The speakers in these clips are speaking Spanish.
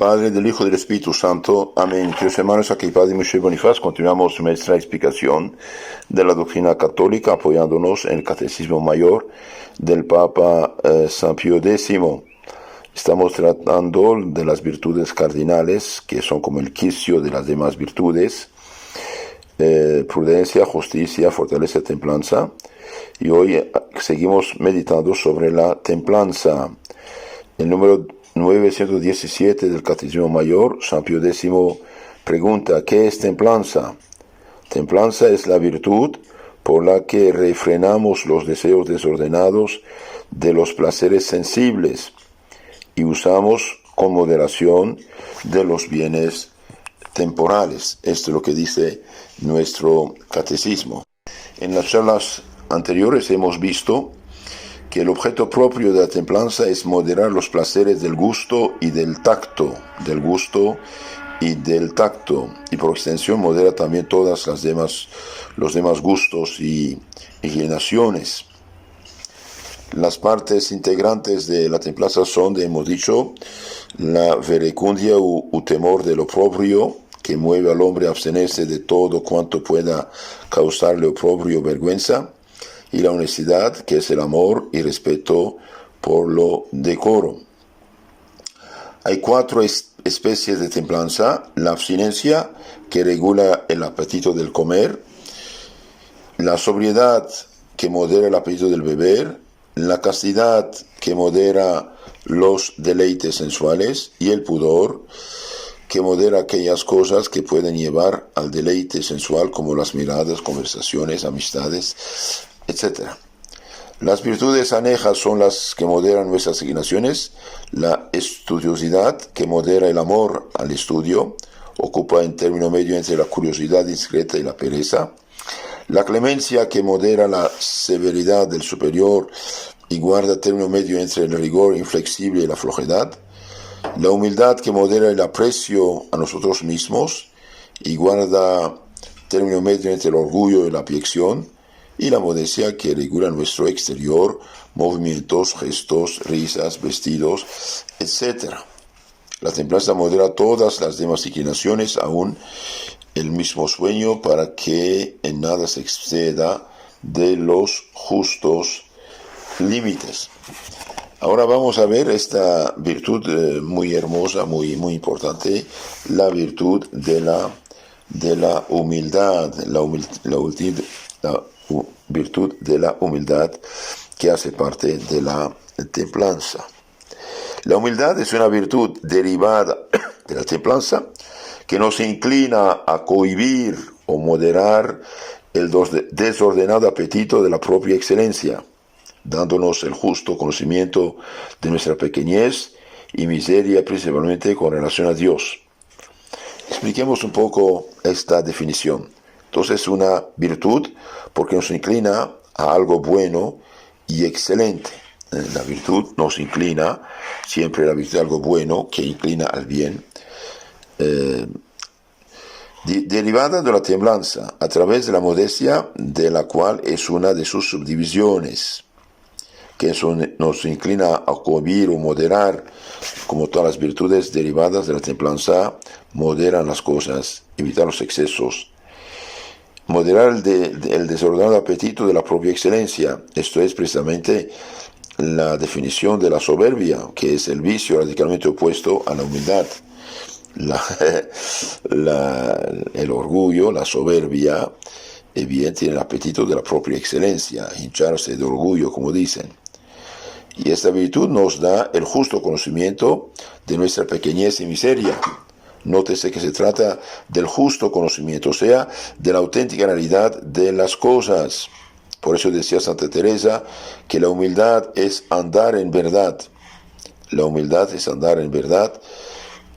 Padre, del Hijo y del Espíritu Santo. Amén. Queridos hermanos, aquí Padre Moshe Bonifaz, continuamos nuestra explicación de la doctrina católica, apoyándonos en el Catecismo Mayor del Papa San Pío X. Estamos tratando de las virtudes cardinales, que son como el quicio de las demás virtudes: prudencia, justicia, fortaleza, templanza. Y hoy seguimos meditando sobre la templanza. El número 917 del Catecismo Mayor, San Pío X pregunta: ¿qué es templanza? Templanza es la virtud por la que refrenamos los deseos desordenados de los placeres sensibles y usamos con moderación de los bienes temporales. Esto es lo que dice nuestro catecismo. En las charlas anteriores hemos visto que el objeto propio de la templanza es moderar los placeres del gusto y del tacto, y por extensión modera también todas los demás gustos y inclinaciones. Las partes integrantes de la templanza son, hemos dicho, la verecundia u temor de lo propio, que mueve al hombre a abstenerse de todo cuanto pueda causarle oprobio o vergüenza, y la honestidad, que es el amor y respeto por lo decoro. Hay 4 especies de templanza: la abstinencia, que regula el apetito del comer; la sobriedad, que modera el apetito del beber; la castidad, que modera los deleites sensuales; y el pudor, que modera aquellas cosas que pueden llevar al deleite sensual, como las miradas, conversaciones, amistades, etc. Las virtudes anejas son las que moderan nuestras inclinaciones: la estudiosidad, que modera el amor al estudio, ocupa en término medio entre la curiosidad discreta y la pereza; la clemencia, que modera la severidad del superior y guarda término medio entre el rigor inflexible y la flojedad; la humildad, que modera el aprecio a nosotros mismos y guarda término medio entre el orgullo y la abyección; y la modestia, que regula nuestro exterior, movimientos, gestos, risas, vestidos, etc. La templanza modera todas las demás inclinaciones, aún el mismo sueño, para que en nada se exceda de los justos límites. Ahora vamos a ver esta virtud muy hermosa, muy importante, la virtud de la humildad, la virtud de la humildad, que hace parte de la templanza. La humildad es una virtud derivada de la templanza, que nos inclina a cohibir o moderar el desordenado apetito de la propia excelencia, dándonos el justo conocimiento de nuestra pequeñez y miseria, principalmente con relación a Dios. Expliquemos un poco esta definición. Entonces, es una virtud porque nos inclina a algo bueno y excelente. La virtud nos inclina, siempre la virtud de algo bueno que inclina al bien. Derivada de la templanza, a través de la modestia, de la cual es una de sus subdivisiones, que nos inclina a cohibir o moderar, como todas las virtudes derivadas de la templanza, moderan las cosas, evitar los excesos. Moderar el desordenado apetito de la propia excelencia. Esto es precisamente la definición de la soberbia, que es el vicio radicalmente opuesto a la humildad. El orgullo, la soberbia, bien tiene el apetito de la propia excelencia, hincharse de orgullo, como dicen. Y esta virtud nos da el justo conocimiento de nuestra pequeñez y miseria. Nótese que se trata del justo conocimiento, o sea, de la auténtica realidad de las cosas. Por eso decía Santa Teresa que la humildad es andar en verdad. La humildad es andar en verdad,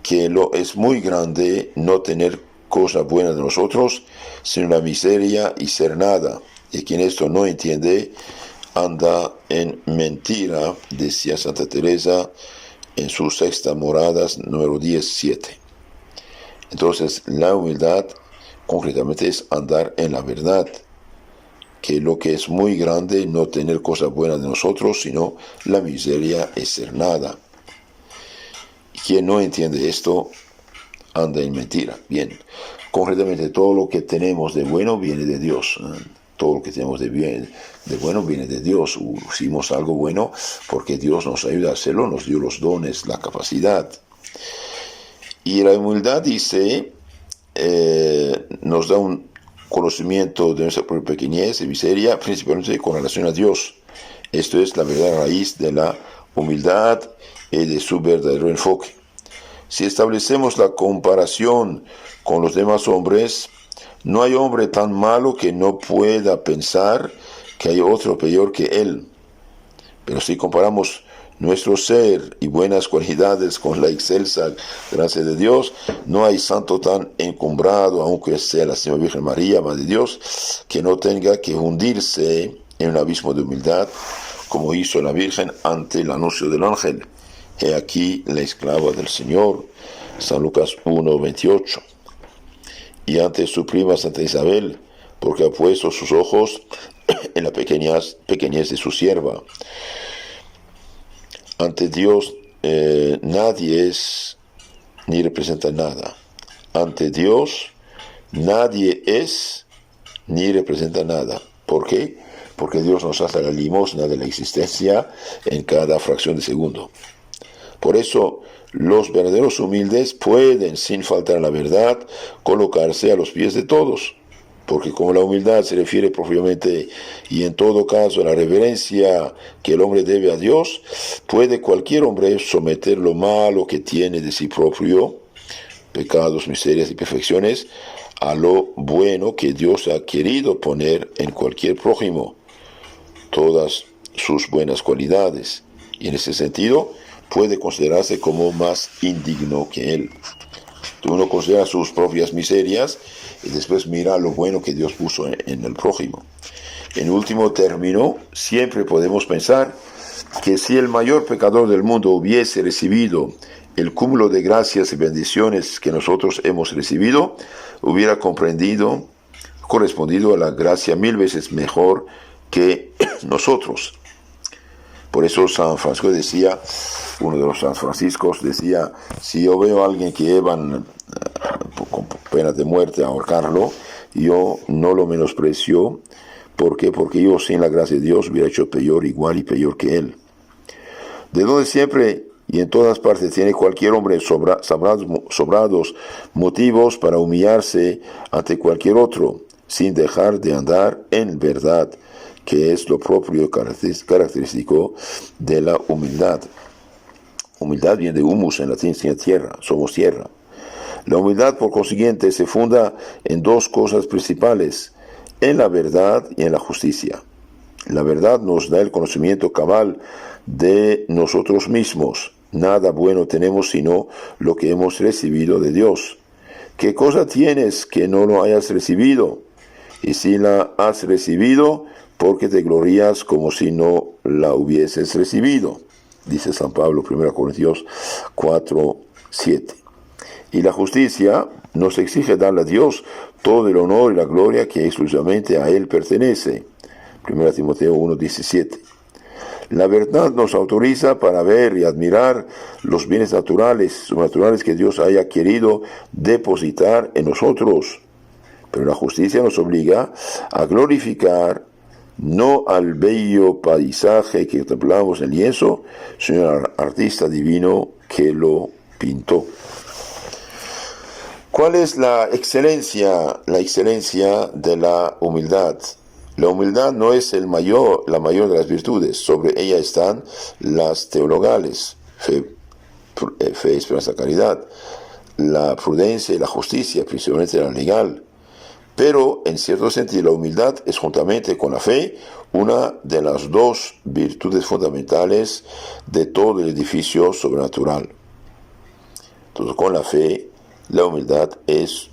que es muy grande no tener cosa buena de nosotros, sino la miseria y ser nada. Y quien esto no entiende, anda en mentira, decía Santa Teresa en su sexta morada, número 17. Entonces, la humildad concretamente es andar en la verdad, que lo que es muy grande, no tener cosas buenas de nosotros, sino la miseria es ser nada. quien no entiende esto anda en mentira. Bien, concretamente todo lo que tenemos de bueno viene de Dios. Todo lo que tenemos de bueno viene de Dios. Hicimos algo bueno porque Dios nos ayuda a hacerlo, nos dio los dones, la capacidad. Y la humildad dice, nos da un conocimiento de nuestra propia pequeñez y miseria, principalmente con relación a Dios. Esto es la verdadera raíz de la humildad y de su verdadero enfoque. Si establecemos la comparación con los demás hombres, no hay hombre tan malo que no pueda pensar que hay otro peor que él. Pero si comparamos nuestro ser y buenas cualidades con la excelsa gracia de Dios, no hay santo tan encumbrado, aunque sea la Señora Virgen María, Madre de Dios, que no tenga que hundirse en un abismo de humildad, como hizo la Virgen ante el anuncio del ángel. He aquí la esclava del Señor, San Lucas 1:28. Y ante su prima Santa Isabel, porque ha puesto sus ojos en la pequeñez de su sierva. Ante Dios nadie es ni representa nada. Ante Dios nadie es ni representa nada. ¿Por qué? Porque Dios nos hace la limosna de la existencia en cada fracción de segundo. Por eso los verdaderos humildes pueden, sin faltar a la verdad, colocarse a los pies de todos. Porque como la humildad se refiere propiamente y en todo caso a la reverencia que el hombre debe a Dios, puede cualquier hombre someter lo malo que tiene de sí propio, pecados, miserias y perfecciones, a lo bueno que Dios ha querido poner en cualquier prójimo, todas sus buenas cualidades, y en ese sentido puede considerarse como más indigno que él. Uno considera sus propias miserias y después mira lo bueno que Dios puso en el prójimo. En último término, siempre podemos pensar que si el mayor pecador del mundo hubiese recibido el cúmulo de gracias y bendiciones que nosotros hemos recibido, hubiera correspondido a la gracia 1000 veces mejor que nosotros. Por eso San Francisco decía, uno de los San Franciscos decía, si yo veo a alguien que llevan con pena de muerte a ahorcarlo, yo no lo menosprecio. ¿Por qué? Porque yo sin la gracia de Dios hubiera hecho peor, igual y peor que él. De donde siempre y en todas partes tiene cualquier hombre sobrados motivos para humillarse ante cualquier otro, sin dejar de andar en verdad, que es lo propio característico de la humildad. Humildad viene de humus, en latín significa tierra, somos tierra. La humildad, por consiguiente, se funda en dos cosas principales, en la verdad y en la justicia. La verdad nos da el conocimiento cabal de nosotros mismos. Nada bueno tenemos sino lo que hemos recibido de Dios. ¿Qué cosa tienes que no lo hayas recibido? Y si la has recibido, porque te glorías como si no la hubieses recibido, dice San Pablo, 1 Corintios 4:7. Y la justicia nos exige darle a Dios todo el honor y la gloria que exclusivamente a Él pertenece, 1 Timoteo 1:17. La verdad nos autoriza para ver y admirar los bienes naturales que Dios haya querido depositar en nosotros. Pero la justicia nos obliga a glorificar no al bello paisaje que contemplamos en el lienzo, sino al artista divino que lo pintó. ¿Cuál es la excelencia de la humildad? La humildad no es la mayor de las virtudes. Sobre ella están las teologales, fe, esperanza, caridad, la prudencia y la justicia, principalmente la legal. Pero, en cierto sentido, la humildad es, juntamente con la fe, una de las dos virtudes fundamentales de todo el edificio sobrenatural. Entonces, con la fe, la humildad es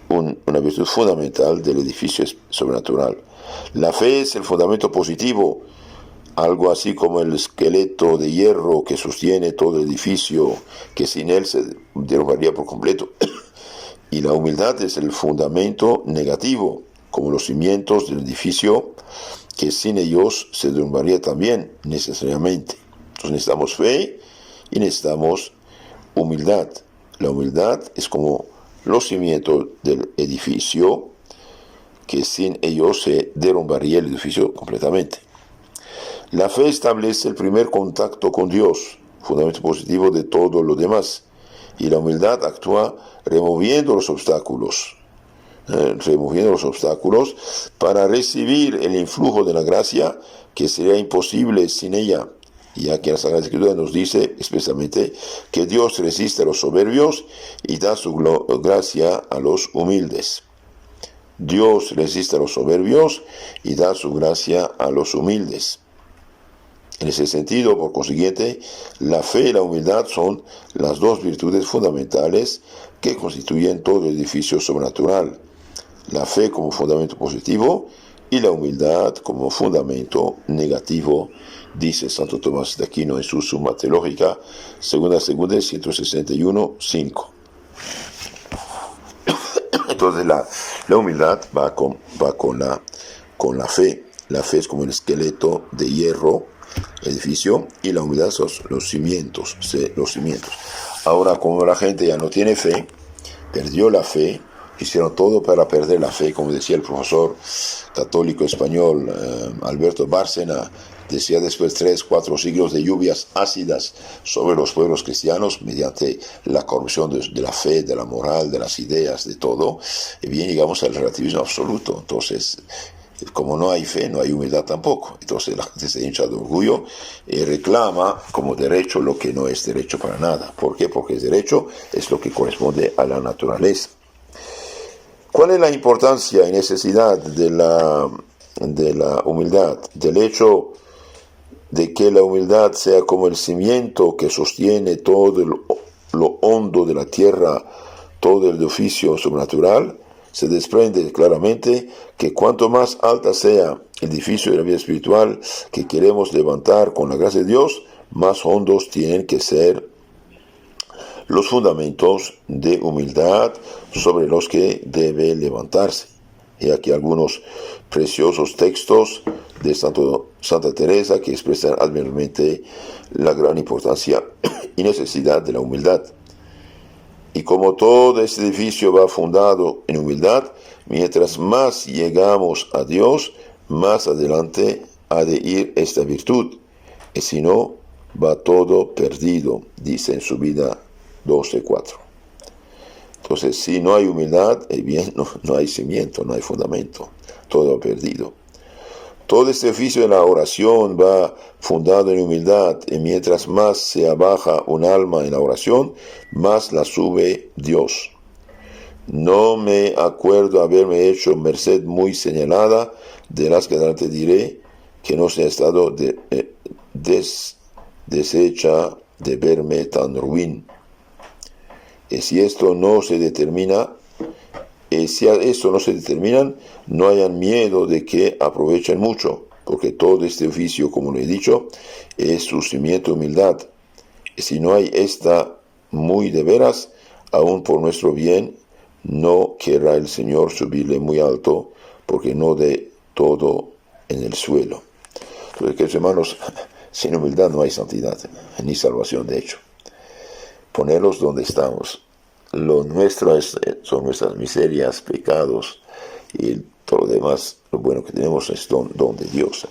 una virtud fundamental del edificio sobrenatural. La fe es el fundamento positivo, algo así como el esqueleto de hierro que sostiene todo el edificio, que sin él se derrumbaría por completo. Y la humildad es el fundamento negativo, como los cimientos del edificio, que sin ellos se derrumbaría también necesariamente. Entonces necesitamos fe y necesitamos humildad. La humildad es como los cimientos del edificio, que sin ellos se derrumbaría el edificio completamente. La fe establece el primer contacto con Dios, fundamento positivo de todo lo demás, y la humildad actúa removiendo los obstáculos para recibir el influjo de la gracia que sería imposible sin ella, ya que la Sagrada Escritura nos dice expresamente que Dios resiste a los soberbios y da su gracia a los humildes. Dios resiste a los soberbios y da su gracia a los humildes. En ese sentido, por consiguiente, la fe y la humildad son las dos virtudes fundamentales que constituyen todo edificio sobrenatural. La fe como fundamento positivo y la humildad como fundamento negativo, dice Santo Tomás de Aquino en su Summa Teológica, segunda 161, 5. Entonces la humildad va con la fe. La fe es como el esqueleto de hierro, edificio, y la humildad son los cimientos. Ahora, como la gente ya no tiene fe, perdió la fe, hicieron todo para perder la fe, como decía el profesor católico español Alberto Bárcena, decía después 3-4 siglos de lluvias ácidas sobre los pueblos cristianos mediante la corrupción de la fe, de la moral, de las ideas, de todo, y bien llegamos al relativismo absoluto. Entonces, como no hay fe, no hay humildad tampoco. Entonces la gente se hincha de orgullo y reclama como derecho lo que no es derecho para nada. ¿Por qué? Porque es derecho, es lo que corresponde a la naturaleza. ¿Cuál es la importancia y necesidad de la humildad? Del hecho de que la humildad sea como el cimiento que sostiene todo lo hondo de la tierra, todo el edificio sobrenatural. Se desprende claramente que cuanto más alta sea el edificio de la vida espiritual que queremos levantar con la gracia de Dios, más hondos tienen que ser los fundamentos de humildad sobre los que debe levantarse. Y aquí algunos preciosos textos de Santa Teresa que expresan admirablemente la gran importancia y necesidad de la humildad. Y como todo este edificio va fundado en humildad, mientras más llegamos a Dios, más adelante ha de ir esta virtud. Y si no, va todo perdido, dice en su vida 12:4. Entonces, si no hay humildad, bien, no hay cimiento, no hay fundamento, todo perdido. Todo este oficio de la oración va fundado en humildad, y mientras más se abaja un alma en la oración, más la sube Dios. No me acuerdo haberme hecho merced muy señalada, de las que adelante diré, que no se ha estado deshecha de verme tan ruin. Y si esto no se determinan, no hayan miedo de que aprovechen mucho, porque todo este oficio, como lo he dicho, es su cimiento de humildad. Y si no hay esta muy de veras, aún por nuestro bien, no querrá el Señor subirle muy alto, porque no dé todo en el suelo. Entonces, queridos hermanos, sin humildad no hay santidad, ni salvación, de hecho. Ponerlos donde estamos. Lo nuestro son nuestras miserias, pecados, y todo lo demás, lo bueno que tenemos es don de Dios.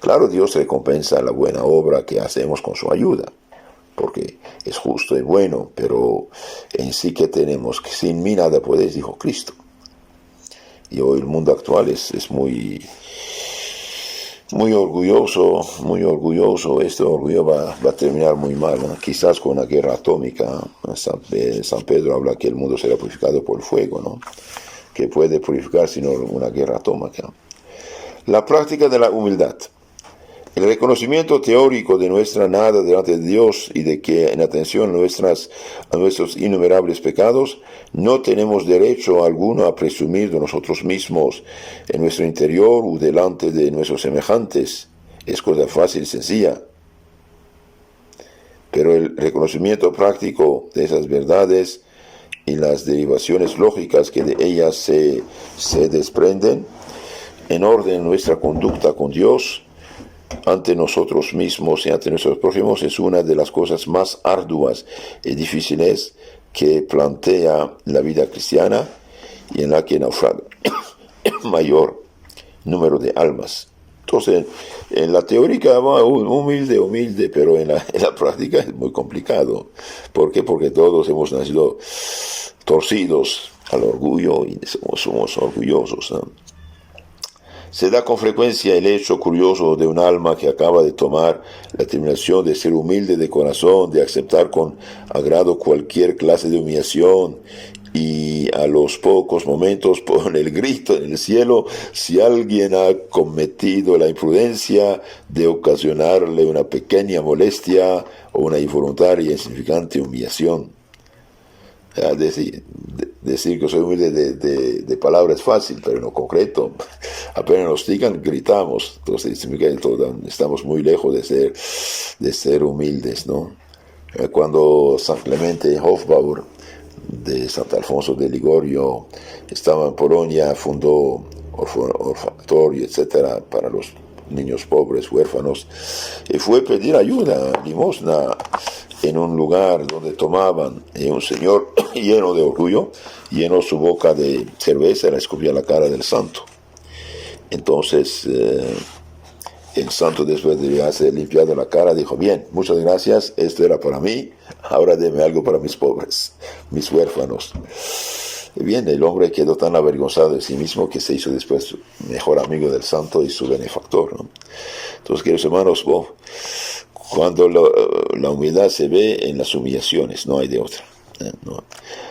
Claro, Dios recompensa la buena obra que hacemos con su ayuda, porque es justo y bueno, pero en sí que tenemos, que sin mí nada podéis, dijo Cristo. Y hoy el mundo actual es muy orgulloso. Este orgullo va a terminar muy mal, ¿no? Quizás con una guerra atómica. San Pedro habla que el mundo será purificado por el fuego, ¿no? Que puede purificar sino una guerra atómica. La práctica de la humildad. El reconocimiento teórico de nuestra nada delante de Dios y de que en atención a nuestros innumerables pecados no tenemos derecho alguno a presumir de nosotros mismos en nuestro interior o delante de nuestros semejantes es cosa fácil y sencilla. Pero el reconocimiento práctico de esas verdades y las derivaciones lógicas que de ellas se desprenden en orden nuestra conducta con Dios ante nosotros mismos y ante nuestros prójimos es una de las cosas más arduas y difíciles que plantea la vida cristiana y en la que naufraga mayor número de almas. Entonces, en la teórica va humilde, pero en la práctica es muy complicado. ¿Por qué? Porque todos hemos nacido torcidos al orgullo y somos orgullosos, ¿no? Se da con frecuencia el hecho curioso de un alma que acaba de tomar la determinación de ser humilde de corazón, de aceptar con agrado cualquier clase de humillación, y a los pocos momentos pone el grito en el cielo si alguien ha cometido la imprudencia de ocasionarle una pequeña molestia o una involuntaria e insignificante humillación. Decir que soy humilde de palabra es fácil, pero en lo concreto, apenas nos digan, gritamos. Entonces significa que estamos muy lejos de ser humildes, ¿no? Cuando San Clemente Hofbauer de Santo Alfonso de Ligorio estaba en Polonia, fundó orfanatorio, etcétera, para los niños pobres, huérfanos, y fue a pedir ayuda, limosna, en un lugar donde tomaban, y un señor lleno de orgullo llenó su boca de cerveza y le escupía la cara del santo. Entonces el santo, después de haberse limpiado la cara, dijo: bien, muchas gracias, esto era para mí, ahora deme algo para mis pobres, mis huérfanos. Y bien, el hombre quedó tan avergonzado de sí mismo que se hizo después mejor amigo del santo y su benefactor, ¿no? Entonces, queridos hermanos, cuando la humildad se ve en las humillaciones, no hay de otra, ¿no?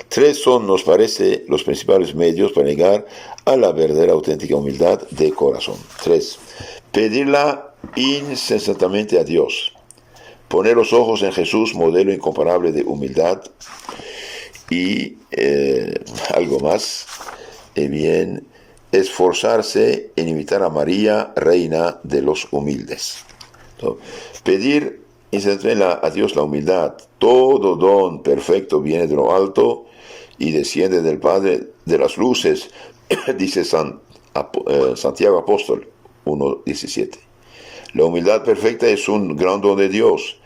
3 son, nos parece, los principales medios para llegar a la verdadera auténtica humildad de corazón. 3. Pedirla insensatamente a Dios. Poner los ojos en Jesús, modelo incomparable de humildad. Y algo más, bien, esforzarse en imitar a María, reina de los humildes. Entonces, pedir insensatamente a Dios la humildad. Todo don perfecto viene de lo alto y desciende del Padre de las luces, dice Santiago Apóstol 1:17. La humildad perfecta es un gran don de Dios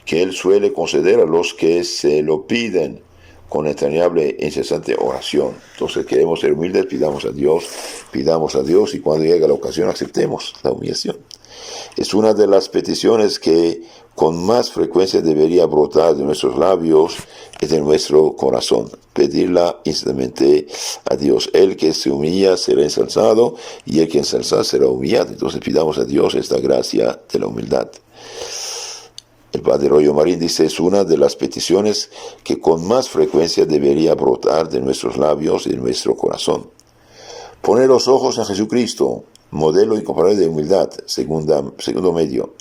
que Él suele conceder a los que se lo piden con entrañable e incesante oración. Entonces, queremos ser humildes, pidamos a Dios, y cuando llegue la ocasión aceptemos la humillación. Es una de las peticiones que con más frecuencia debería brotar de nuestros labios y de nuestro corazón. Pedirla instantáneamente a Dios. El que se humilla será ensalzado, y el que ensalza será humillado. Entonces pidamos a Dios esta gracia de la humildad. El padre Royo Marín dice: es una de las peticiones que con más frecuencia debería brotar de nuestros labios y de nuestro corazón. Poner los ojos en Jesucristo, modelo incomparable de humildad. Segundo medio.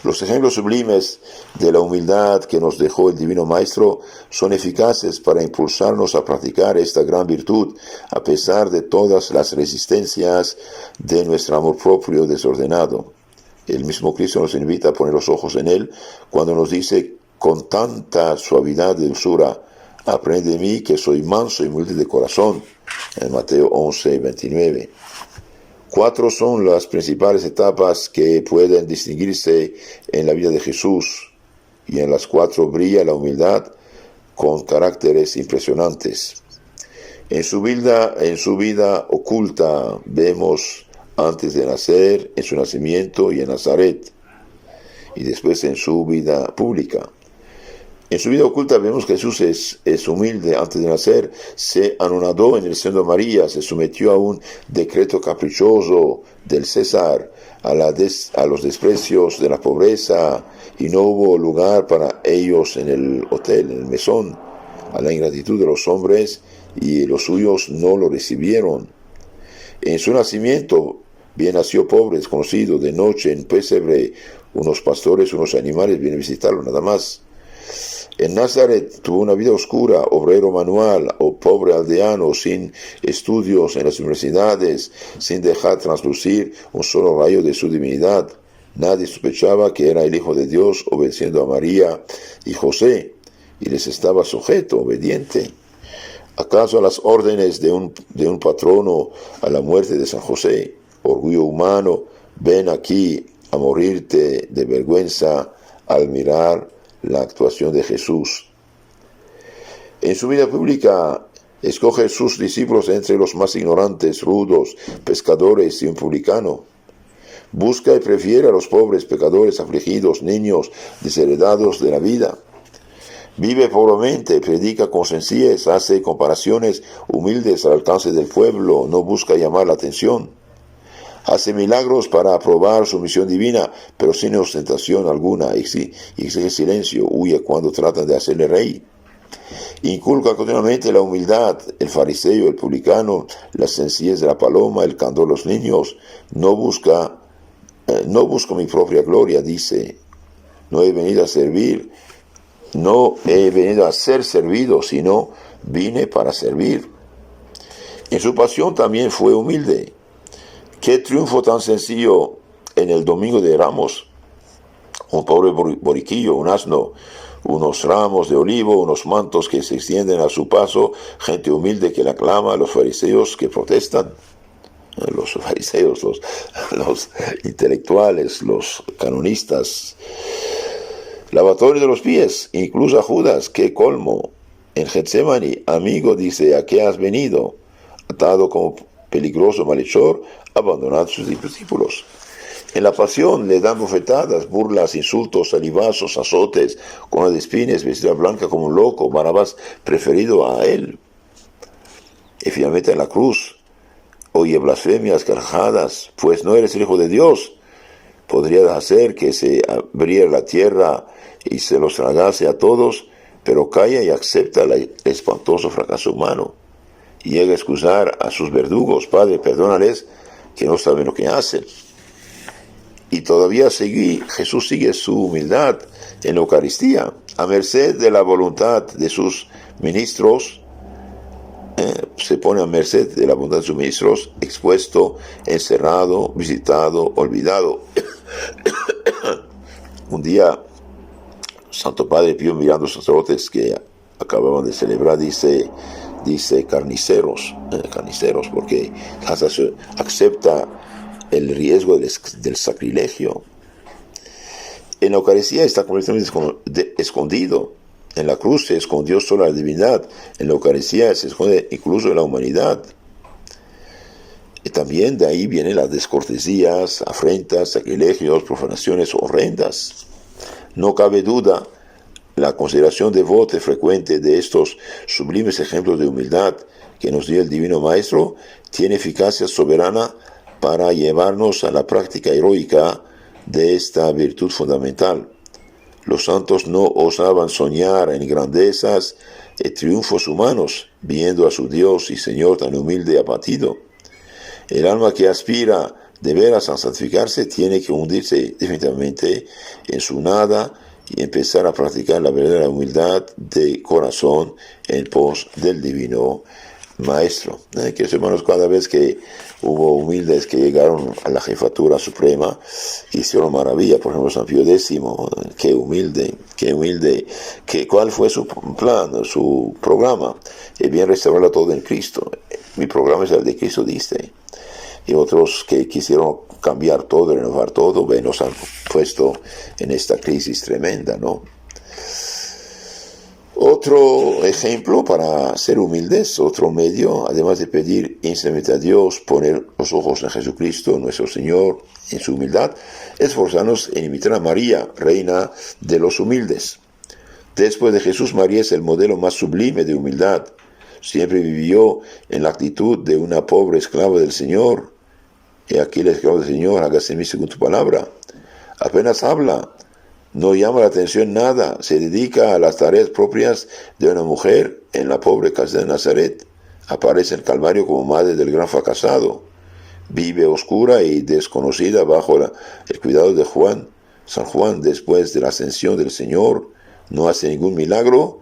Los ejemplos sublimes de la humildad que nos dejó el Divino Maestro son eficaces para impulsarnos a practicar esta gran virtud, a pesar de todas las resistencias de nuestro amor propio desordenado. El mismo Cristo nos invita a poner los ojos en Él cuando nos dice con tanta suavidad y dulzura: aprende de mí, que soy manso y humilde de corazón, en Mateo 11:29. 4 son las principales etapas que pueden distinguirse en la vida de Jesús, y en las 4 brilla la humildad con caracteres impresionantes. En su vida oculta vemos antes de nacer, en su nacimiento y en Nazaret, y después en su vida pública. En su vida oculta vemos que Jesús es humilde. Antes de nacer se anonadó en el seno de María, se sometió a un decreto caprichoso del César, a los desprecios de la pobreza, y no hubo lugar para ellos en el hotel, en el mesón, a la ingratitud de los hombres, y los suyos no lo recibieron. En su nacimiento bien nació pobre, desconocido, de noche en pesebre, unos pastores, unos animales vienen a visitarlo, nada más. En Nazaret tuvo una vida oscura, obrero manual o pobre aldeano, sin estudios en las universidades, sin dejar traslucir un solo rayo de su divinidad. Nadie sospechaba que era el Hijo de Dios, obedeciendo a María y José, y les estaba sujeto, obediente. ¿Acaso a las órdenes de un patrono, a la muerte de San José? Orgullo humano, ven aquí a morirte de vergüenza al mirar la actuación de Jesús. En su vida pública, escoge sus discípulos entre los más ignorantes, rudos, pescadores y un publicano. Busca y prefiere a los pobres, pecadores, afligidos, niños, desheredados de la vida. Vive pobremente, predica con sencillez, hace comparaciones humildes al alcance del pueblo, no busca llamar la atención. Hace milagros para aprobar su misión divina, pero sin ostentación alguna, exige silencio, huye cuando tratan de hacerle rey. Inculca continuamente la humildad, el fariseo, el publicano, la sencillez de la paloma, el candor de los niños. No busco mi propia gloria, dice. No he venido a servir, no he venido a ser servido, sino vine para servir. En su pasión también fue humilde. Qué triunfo tan sencillo en el Domingo de Ramos. Un pobre boriquillo, un asno, unos ramos de olivo, unos mantos que se extienden a su paso, gente humilde que la aclama, los fariseos que protestan. Los fariseos, los intelectuales, los canonistas, lavatorio de los pies, incluso a Judas, qué colmo. En Getsemaní, amigo, dice, ¿a qué has venido? Atado como peligroso malhechor, abandonad sus discípulos. En la pasión le dan bofetadas, burlas, insultos, salivazos, azotes, con de espines, vestida blanca como un loco, Barrabás preferido a él. Y finalmente en la cruz, oye blasfemias, carcajadas, pues no eres el Hijo de Dios. Podría hacer que se abriera la tierra y se los tragase a todos, pero calla y acepta el espantoso fracaso humano. Y llega a excusar a sus verdugos, Padre, perdónales, que no saben lo que hacen. Y todavía Jesús sigue su humildad en la Eucaristía, a merced de la voluntad de sus ministros, se pone a merced de la voluntad de sus ministros, expuesto, encerrado, visitado, olvidado. Un día, Santo Padre Pío, mirando a los sacerdotes que acababan de celebrar, dice carniceros, porque hasta se acepta el riesgo del sacrilegio. En la Eucaristía está completamente escondido. En la cruz se escondió solo la divinidad. En la Eucaristía se esconde incluso la humanidad. Y también de ahí vienen las descortesías, afrentas, sacrilegios, profanaciones horrendas. No cabe duda, la consideración devota y frecuente de estos sublimes ejemplos de humildad que nos dio el Divino Maestro tiene eficacia soberana para llevarnos a la práctica heroica de esta virtud fundamental. Los santos no osaban soñar en grandezas y triunfos humanos, viendo a su Dios y Señor tan humilde y abatido. El alma que aspira de veras a santificarse tiene que hundirse definitivamente en su nada y empezar a practicar la verdadera humildad de corazón en pos del Divino Maestro. Que hermanos, cada vez que hubo humildes que llegaron a la jefatura suprema, hicieron maravilla. Por ejemplo, San Pío X, qué humilde, ¿cuál fue su plan, su programa? Bien restaurarlo todo en Cristo. Mi programa es el de Cristo, dice. Y otros que quisieron cambiar todo, renovar todo, nos han puesto en esta crisis tremenda, ¿no? Otro ejemplo para ser humildes, otro medio, además de pedir instantamente a Dios, poner los ojos en Jesucristo, nuestro Señor, en su humildad, esforzarnos en imitar a María, reina de los humildes. Después de Jesús, María es el modelo más sublime de humildad. Siempre vivió en la actitud de una pobre esclava del Señor. Y aquí la esclava del Señor, hágase en mí según tu palabra. Apenas habla, no llama la atención nada, se dedica a las tareas propias de una mujer en la pobre casa de Nazaret. Aparece en Calvario como madre del gran fracasado. Vive oscura y desconocida bajo el cuidado de San Juan, después de la ascensión del Señor. No hace ningún milagro,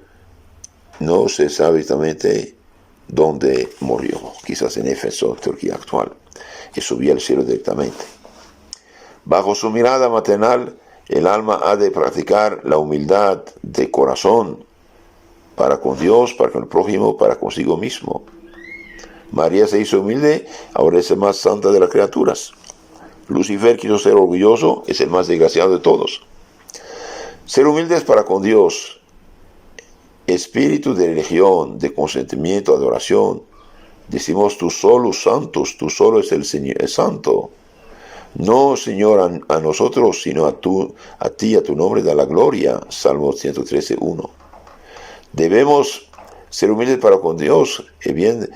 no se sabe exactamente dónde murió, quizás en Éfeso, Turquía actual, y subió al cielo directamente. Bajo su mirada maternal, el alma ha de practicar la humildad de corazón para con Dios, para con el prójimo, para consigo mismo. María se hizo humilde, ahora es la más santa de las criaturas. Lucifer quiso ser orgulloso, es el más desgraciado de todos. Ser humildes para con Dios, espíritu de religión, de consentimiento, adoración. Decimos, tú solo santos, tú solo es el Señor, es santo. No, Señor, a nosotros, sino a ti, a tu nombre da la gloria. Salmo 113:1. Debemos ser humildes para con Dios. Y bien,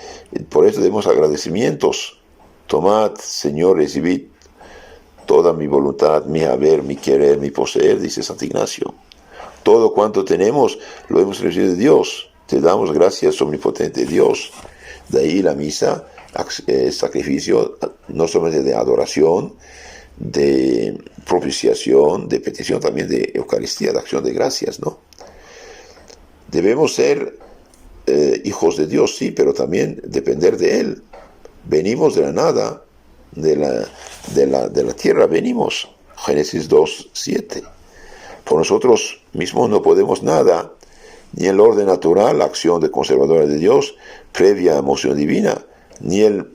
por eso debemos agradecimientos. Tomad, Señor, recibid toda mi voluntad, mi haber, mi querer, mi poseer, dice Santo Ignacio. Todo cuanto tenemos lo hemos recibido de Dios. Te damos gracias, omnipotente Dios. De ahí la misa, sacrificio no solamente de adoración, de propiciación, de petición, también de Eucaristía, de acción de gracias, ¿no? Debemos ser hijos de Dios, sí, pero también depender de Él. Venimos de la nada, de la tierra venimos. Génesis 2:7. Por nosotros mismos no podemos nada, ni el orden natural, la acción de conservadora de Dios, previa emoción divina, ni el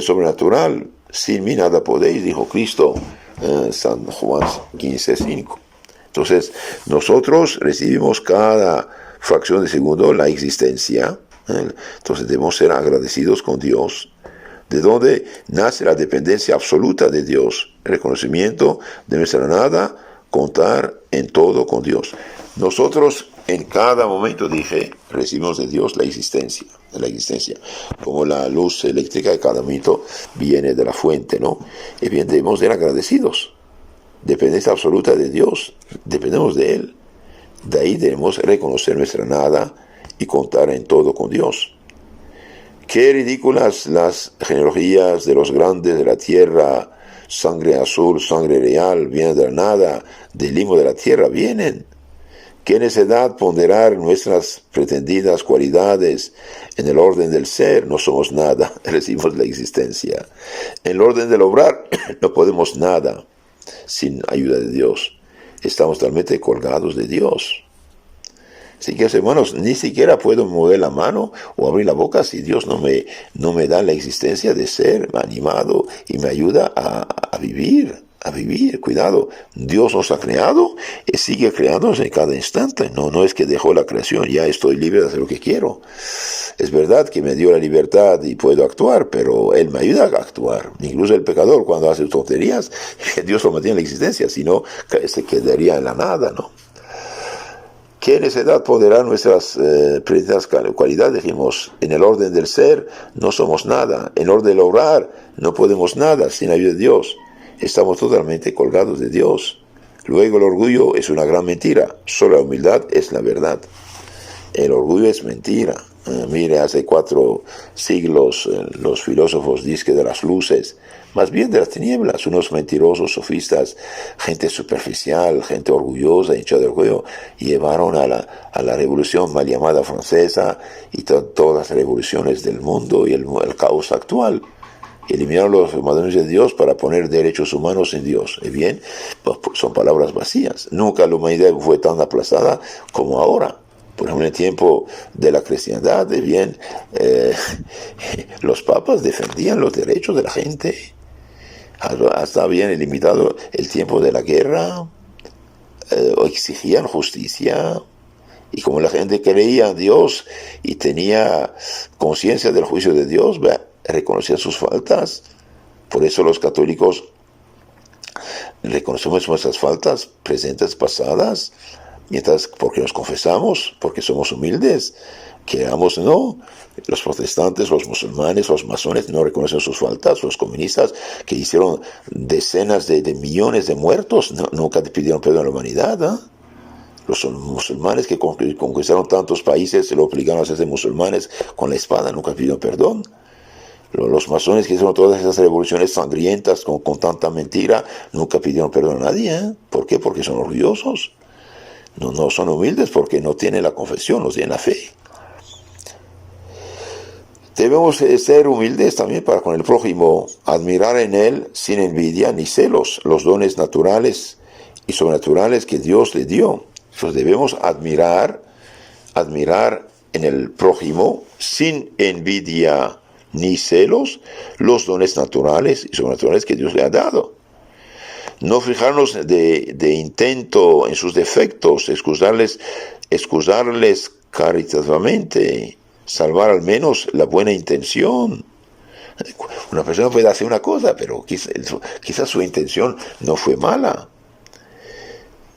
sobrenatural. Sin mí nada podéis, dijo Cristo, San Juan 15:5. Entonces, nosotros recibimos cada fracción de segundo la existencia. Entonces, debemos ser agradecidos con Dios, de donde nace la dependencia absoluta de Dios, el reconocimiento de nuestra nada, contar en todo con Dios. Nosotros en cada momento, dije, recibimos de Dios la existencia, como la luz eléctrica de cada momento viene de la fuente, ¿no? Y bien, debemos ser agradecidos. Dependencia absoluta de Dios, dependemos de Él. De ahí debemos reconocer nuestra nada y contar en todo con Dios. Qué ridículas las genealogías de los grandes de la tierra, sangre azul, sangre real, vienen de la nada, del limo de la tierra vienen. Qué necesidad ponderar nuestras pretendidas cualidades en el orden del ser, no somos nada, recibimos la existencia. En el orden del obrar, no podemos nada sin ayuda de Dios. Estamos totalmente colgados de Dios. Así que, hermanos, ni siquiera puedo mover la mano o abrir la boca si Dios no me da la existencia de ser animado y me ayuda a vivir. Cuidado, Dios nos ha creado y sigue creándonos en cada instante. No es que dejó la creación, ya estoy libre de hacer lo que quiero. Es verdad que me dio la libertad y puedo actuar, pero Él me ayuda a actuar. Incluso el pecador, cuando hace tonterías, Dios lo mantiene en la existencia, si no, se quedaría en la nada, ¿no? ¿Qué necesidad ponderar nuestras predicadas cualidades? Dijimos, en el orden del ser no somos nada, en el orden del obrar no podemos nada sin ayuda de Dios. Estamos totalmente colgados de Dios. Luego el orgullo es una gran mentira, solo la humildad es la verdad. El orgullo es mentira. Mire, hace 4 siglos los filósofos dicen de las luces, más bien de las tinieblas, unos mentirosos, sofistas, gente superficial, gente orgullosa, hinchada de orgullo, llevaron a la revolución mal llamada francesa y todas las revoluciones del mundo y el caos actual. Eliminaron los mandamientos de Dios para poner derechos humanos en Dios. Y bien, pues son palabras vacías. Nunca la humanidad fue tan aplastada como ahora. Por ejemplo, en el tiempo de la cristiandad, bien, los papas defendían los derechos de la gente. Hasta habían limitado el tiempo de la guerra, o exigían justicia. Y como la gente creía en Dios y tenía conciencia del juicio de Dios, reconocían sus faltas. Por eso los católicos reconocemos nuestras faltas presentes, pasadas, porque nos confesamos, porque somos humildes, queramos no. Los protestantes, los musulmanes, los masones no reconocen sus faltas. Los comunistas, que hicieron decenas de millones de muertos, nunca pidieron perdón a la humanidad, ¿eh? Los musulmanes que conquistaron tantos países, se lo obligaron a hacerse musulmanes con la espada, nunca pidieron perdón. Los masones que hicieron todas esas revoluciones sangrientas con tanta mentira, nunca pidieron perdón a nadie, ¿eh? ¿Por qué? Porque son orgullosos. No son humildes porque no tienen la confesión, no tienen la fe. Debemos ser humildes también para con el prójimo, admirar en él sin envidia ni celos los dones naturales y sobrenaturales que Dios le dio. Entonces debemos admirar en el prójimo sin envidia ni celos los dones naturales y sobrenaturales que Dios le ha dado. No fijarnos de intento en sus defectos, excusarles caritativamente, salvar al menos la buena intención. Una persona puede hacer una cosa, pero quizás su intención no fue mala.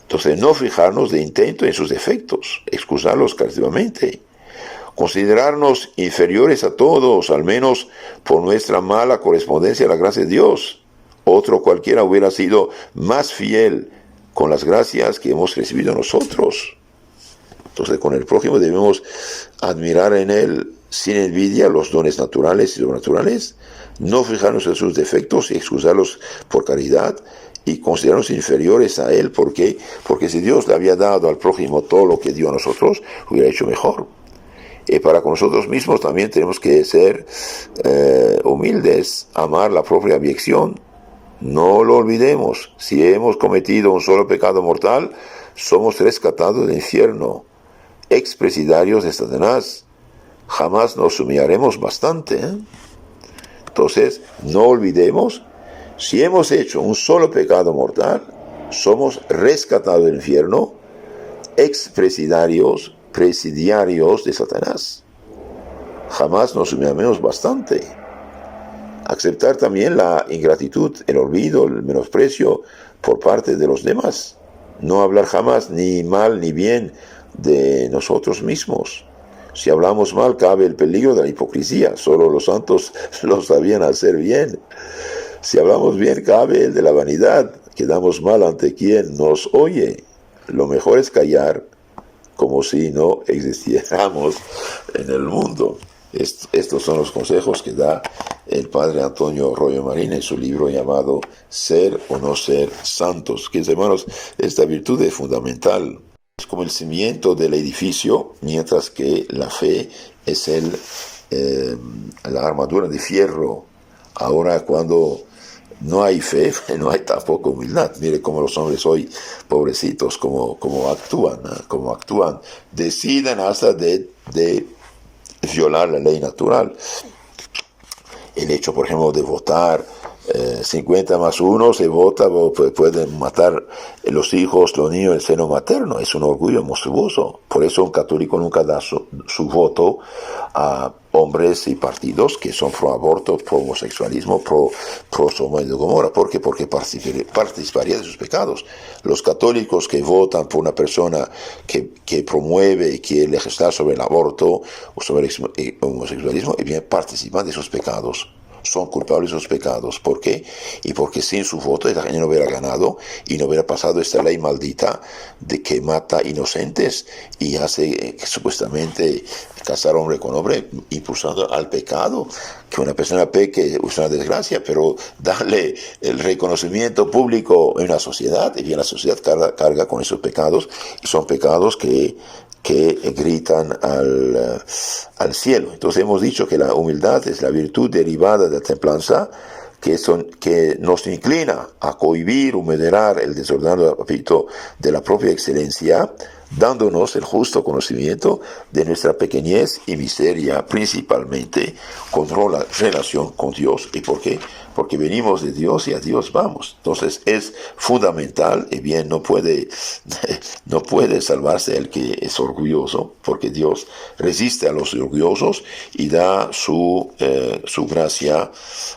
Entonces, no fijarnos de intento en sus defectos, excusarlos caritativamente. Considerarnos inferiores a todos, al menos por nuestra mala correspondencia a la gracia de Dios. Otro cualquiera hubiera sido más fiel con las gracias que hemos recibido nosotros. Entonces, con el prójimo debemos admirar en él sin envidia los dones naturales y sobrenaturales, no fijarnos en sus defectos y excusarlos por caridad, y considerarnos inferiores a él. ¿Por qué? Porque si Dios le había dado al prójimo todo lo que dio a nosotros, hubiera hecho mejor. Y para con nosotros mismos también tenemos que ser humildes, amar la propia abyección. No lo olvidemos, si hemos cometido un solo pecado mortal, somos rescatados del infierno, expresidarios de Satanás. Jamás nos humillaremos bastante. Entonces, no olvidemos, si hemos hecho un solo pecado mortal, somos rescatados del infierno, presidiarios de Satanás. Jamás nos humillaremos bastante. Aceptar también la ingratitud, el olvido, el menosprecio por parte de los demás. No hablar jamás ni mal ni bien de nosotros mismos. Si hablamos mal, cabe el peligro de la hipocresía. Solo los santos lo sabían hacer bien. Si hablamos bien, cabe el de la vanidad. Quedamos mal ante quien nos oye. Lo mejor es callar, como si no existiéramos en el mundo. Estos son los consejos que da el padre Antonio Royo Marín en su libro llamado Ser o no ser santos. Que, hermanos, esta virtud es fundamental. Es como el cimiento del edificio, mientras que la fe es la armadura de fierro. Ahora, cuando no hay fe, no hay tampoco humildad. Mire cómo los hombres hoy, pobrecitos, cómo actúan. Deciden hasta de violar la ley natural. El hecho, por ejemplo, de votar 50 más 1, se vota, pueden matar los hijos, los niños del seno materno. Es un orgullo monstruoso. Por eso un católico nunca da su voto a hombres y partidos que son pro aborto, pro homosexualismo, pro Sodoma y Gomorra. ¿Por qué? Porque participaría de sus pecados. Los católicos que votan por una persona que promueve y quiere legislar sobre el aborto o sobre el homosexualismo, y bien participan de sus pecados. Son culpables de sus pecados. ¿Por qué? Y porque sin su voto esta gente no hubiera ganado y no hubiera pasado esta ley maldita de que mata inocentes y hace supuestamente casar hombre con hombre, impulsando al pecado. Que una persona peque es una desgracia, pero darle el reconocimiento público en una sociedad, y bien la sociedad carga con esos pecados, y son pecados que gritan al cielo. Entonces hemos dicho que la humildad es la virtud derivada de la templanza, que nos inclina a cohibir o moderar el desordenado apetito de la propia excelencia, dándonos el justo conocimiento de nuestra pequeñez y miseria, principalmente con la relación con Dios. ¿Y por qué? Porque venimos de Dios y a Dios vamos. Entonces es fundamental, y bien no puede salvarse el que es orgulloso, porque Dios resiste a los orgullosos y da su gracia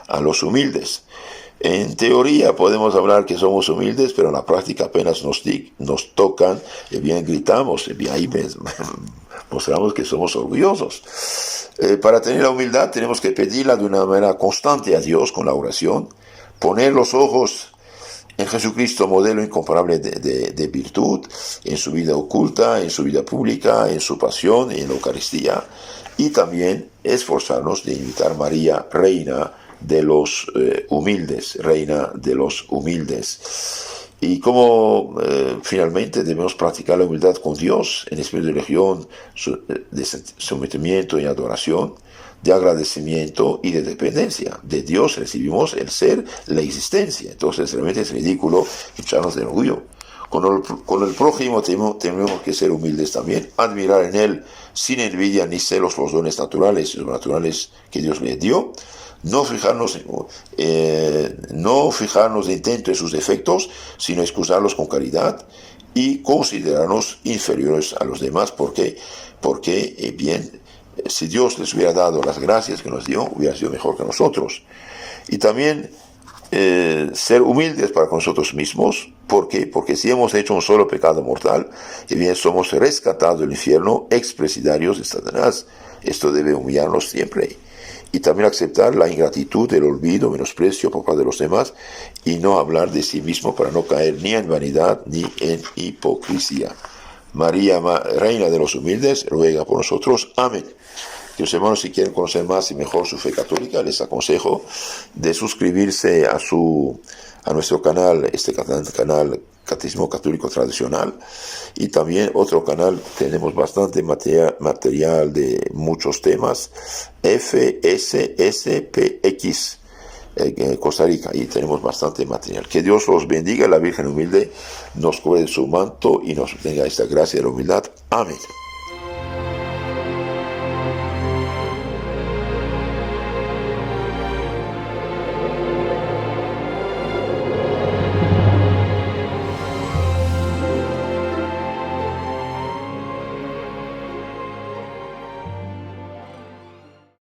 a los humildes. En teoría podemos hablar que somos humildes, pero en la práctica apenas nos tocan, y bien gritamos, y bien ahí mostramos que somos orgullosos. Para tener la humildad tenemos que pedirla de una manera constante a Dios con la oración, poner los ojos en Jesucristo, modelo incomparable de virtud, en su vida oculta, en su vida pública, en su pasión, en la Eucaristía, y también esforzarnos de imitar a María, reina de los humildes, reina de los humildes. Y como finalmente debemos practicar la humildad con Dios en espíritu de religión, de sometimiento y adoración, de agradecimiento y de dependencia. De Dios recibimos el ser, la existencia. Entonces realmente es ridículo echarnos de orgullo. Con el prójimo tenemos que ser humildes también, admirar en él sin envidia ni celos los dones naturales y sobrenaturales que Dios le dio, no fijarnos de intento en sus defectos, sino excusarlos con caridad y considerarnos inferiores a los demás, porque si Dios les hubiera dado las gracias que nos dio, hubiera sido mejor que nosotros. Y también ser humildes para con nosotros mismos. ¿Por qué? Porque si hemos hecho un solo pecado mortal, somos rescatados del infierno, expresidarios de Satanás. Esto debe humillarnos siempre. Y también aceptar la ingratitud, el olvido, menosprecio por parte de los demás, y no hablar de sí mismo para no caer ni en vanidad ni en hipocresía. María, Reina de los humildes, ruega por nosotros. Amén. Queridos hermanos, si quieren conocer más y mejor su fe católica, les aconsejo de suscribirse a nuestro canal, canal Catecismo Católico Tradicional, y también otro canal. Tenemos bastante material de muchos temas, FSSPX, Costa Rica, y tenemos bastante material. Que Dios los bendiga, la Virgen humilde nos cubre de su manto y nos tenga esta gracia de la humildad. Amén.